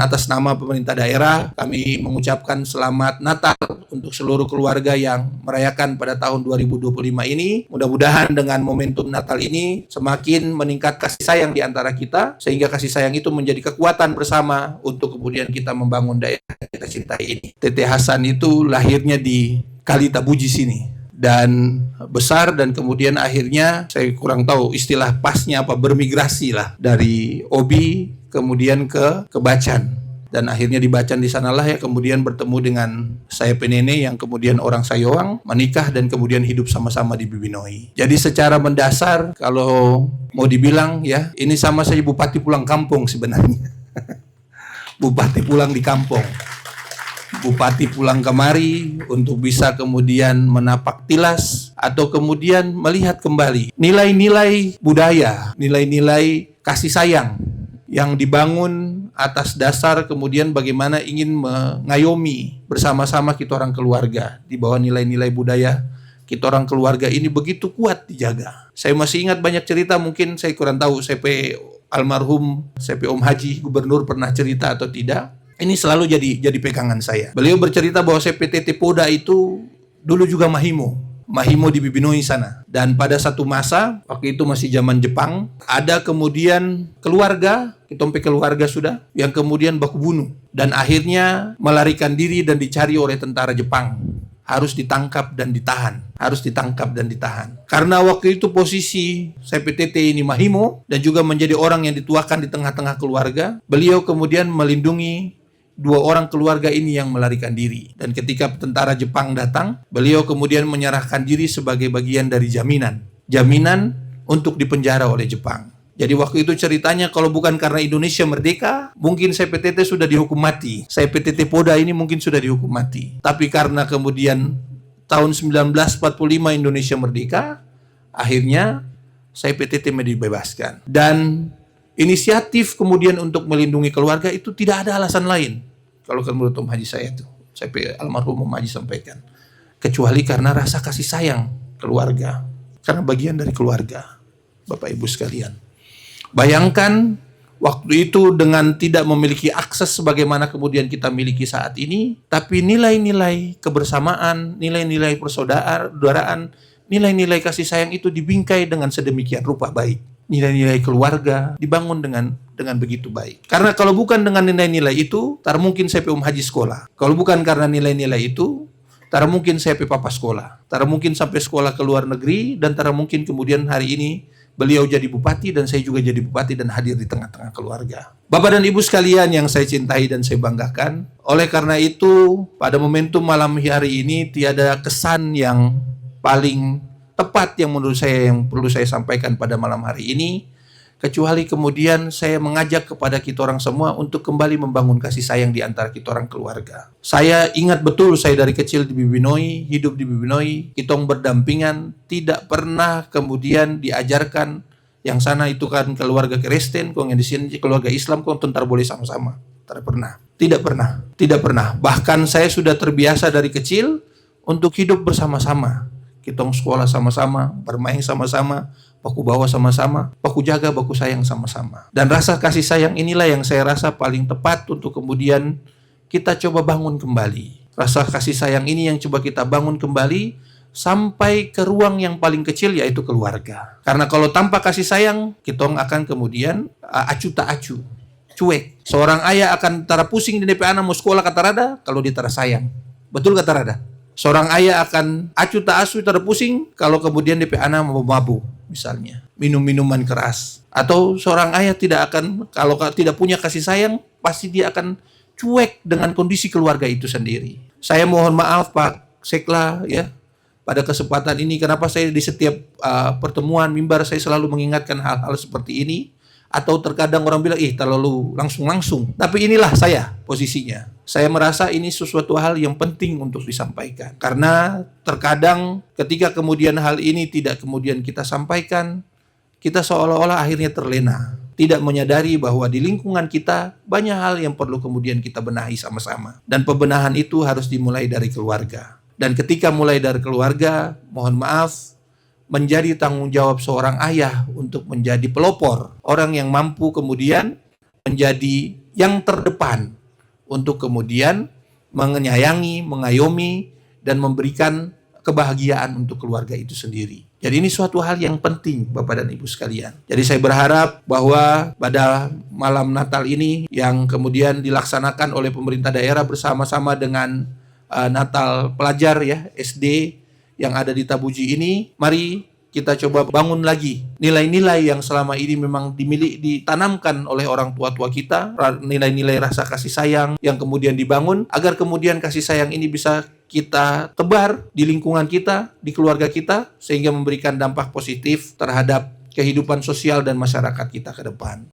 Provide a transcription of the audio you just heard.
atas nama pemerintah daerah, kami mengucapkan selamat Natal untuk seluruh keluarga yang merayakan pada tahun 2025 ini. Mudah-mudahan dengan momentum Natal ini semakin meningkat kasih sayang di antara kita, sehingga kasih sayang itu menjadi kekuatan bersama untuk kemudian kita membangun daerah yang kita cintai ini. Tete Hasan itu lahirnya di Kali Tabuji sini dan besar, dan kemudian akhirnya saya kurang tahu istilah pasnya apa, bermigrasi lah dari Obi kemudian ke Bacan, dan akhirnya di Bacan di sanalah ya kemudian bertemu dengan saya penene yang kemudian orang Sayowang, menikah dan kemudian hidup sama-sama di Bibinoi. Jadi secara mendasar kalau mau dibilang ya, ini sama saja bupati pulang kampung sebenarnya. Bupati pulang di kampung. Bupati pulang kemari untuk bisa kemudian menapak tilas atau kemudian melihat kembali nilai-nilai budaya, nilai-nilai kasih sayang yang dibangun atas dasar kemudian bagaimana ingin mengayomi bersama-sama kita orang keluarga di bawah nilai-nilai budaya kita orang keluarga ini begitu kuat dijaga. Saya masih ingat banyak cerita, mungkin saya kurang tahu CP almarhum CP Om Haji Gubernur pernah cerita atau tidak. Ini selalu jadi pegangan saya. Beliau bercerita bahwa CPTT Poda itu dulu juga Mahimo di Bibinoi sana. Dan pada satu masa, waktu itu masih zaman Jepang, ada kemudian keluarga, kita keluarga sudah, yang kemudian baku bunuh. Dan akhirnya melarikan diri dan dicari oleh tentara Jepang. Harus ditangkap dan ditahan. Karena waktu itu posisi CPTT ini Mahimo, dan juga menjadi orang yang dituakan di tengah-tengah keluarga, beliau kemudian melindungi dua orang keluarga ini yang melarikan diri. Dan ketika tentara Jepang datang, beliau kemudian menyerahkan diri sebagai bagian dari jaminan untuk dipenjara oleh Jepang. Jadi waktu itu ceritanya kalau bukan karena Indonesia merdeka, mungkin CPTT sudah dihukum mati. CPTT Poda ini mungkin sudah dihukum mati. Tapi karena kemudian tahun 1945 Indonesia merdeka, akhirnya CPTT dibebaskan. Dan inisiatif kemudian untuk melindungi keluarga itu tidak ada alasan lain. Kalau menurut Om Haji saya itu, almarhum Om Haji sampaikan, kecuali karena rasa kasih sayang keluarga, karena bagian dari keluarga. Bapak Ibu sekalian, bayangkan waktu itu dengan tidak memiliki akses sebagaimana kemudian kita miliki saat ini, tapi nilai-nilai kebersamaan, nilai-nilai persaudaraan, nilai-nilai kasih sayang itu dibingkai dengan sedemikian rupa baik. Nilai-nilai keluarga dibangun dengan begitu baik. Karena kalau bukan dengan nilai-nilai itu, tak mungkin saya Om Haji sekolah. Kalau bukan karena nilai-nilai itu, tak mungkin saya papa sekolah. Tak mungkin sampai sekolah ke luar negeri, dan tak mungkin kemudian hari ini beliau jadi bupati dan saya juga jadi bupati dan hadir di tengah-tengah keluarga. Bapak dan Ibu sekalian yang saya cintai dan saya banggakan, oleh karena itu pada momentum malam hari ini tiada kesan yang paling tepat yang menurut saya yang perlu saya sampaikan pada malam hari ini, kecuali kemudian saya mengajak kepada kita orang semua untuk kembali membangun kasih sayang di antara kita orang keluarga. Saya ingat betul saya dari kecil di Bibinoi, hidup di Bibinoi, kita berdampingan, tidak pernah kemudian diajarkan yang sana itu kan keluarga Kristen, kok yang di sini keluarga Islam, kok tentar boleh sama-sama. Tidak pernah. Bahkan saya sudah terbiasa dari kecil untuk hidup bersama-sama. Kita sekolah sama-sama, bermain sama-sama, baku bawa sama-sama, baku jaga, baku sayang sama-sama. Dan rasa kasih sayang inilah yang saya rasa paling tepat untuk kemudian kita coba bangun kembali. Rasa kasih sayang ini yang coba kita bangun kembali sampai ke ruang yang paling kecil, yaitu keluarga. Karena kalau tanpa kasih sayang, kita akan kemudian acu tak acu, cuek. Seorang ayah akan tara pusing di DP anak mau sekolah kata rada kalau dia tara sayang. Betul kata rada? Seorang ayah akan acu tak asu terpusing kalau kemudian DP anak mau mabuk, misalnya minum minuman keras. Atau seorang ayah tidak akan, kalau tidak punya kasih sayang, pasti dia akan cuek dengan kondisi keluarga itu sendiri. Saya mohon maaf Pak Sekla ya, pada kesempatan ini kenapa saya di setiap pertemuan mimbar saya selalu mengingatkan hal-hal seperti ini. Atau terkadang orang bilang, terlalu langsung. Tapi inilah saya posisinya. Saya merasa ini sesuatu hal yang penting untuk disampaikan. Karena terkadang ketika kemudian hal ini tidak kemudian kita sampaikan, kita seolah-olah akhirnya terlena. Tidak menyadari bahwa di lingkungan kita banyak hal yang perlu kemudian kita benahi sama-sama. Dan pembenahan itu harus dimulai dari keluarga. Dan ketika mulai dari keluarga, mohon maaf, menjadi tanggung jawab seorang ayah untuk menjadi pelopor, orang yang mampu kemudian menjadi yang terdepan untuk kemudian menyayangi, mengayomi, dan memberikan kebahagiaan untuk keluarga itu sendiri. Jadi ini suatu hal yang penting Bapak dan Ibu sekalian. Jadi saya berharap bahwa pada malam Natal ini yang kemudian dilaksanakan oleh pemerintah daerah bersama-sama dengan Natal pelajar ya SD yang ada di Tabuji ini, mari kita coba bangun lagi nilai-nilai yang selama ini memang ditanamkan oleh orang tua-tua kita, nilai-nilai rasa kasih sayang yang kemudian dibangun, agar kemudian kasih sayang ini bisa kita tebar di lingkungan kita, di keluarga kita, sehingga memberikan dampak positif terhadap kehidupan sosial dan masyarakat kita ke depan.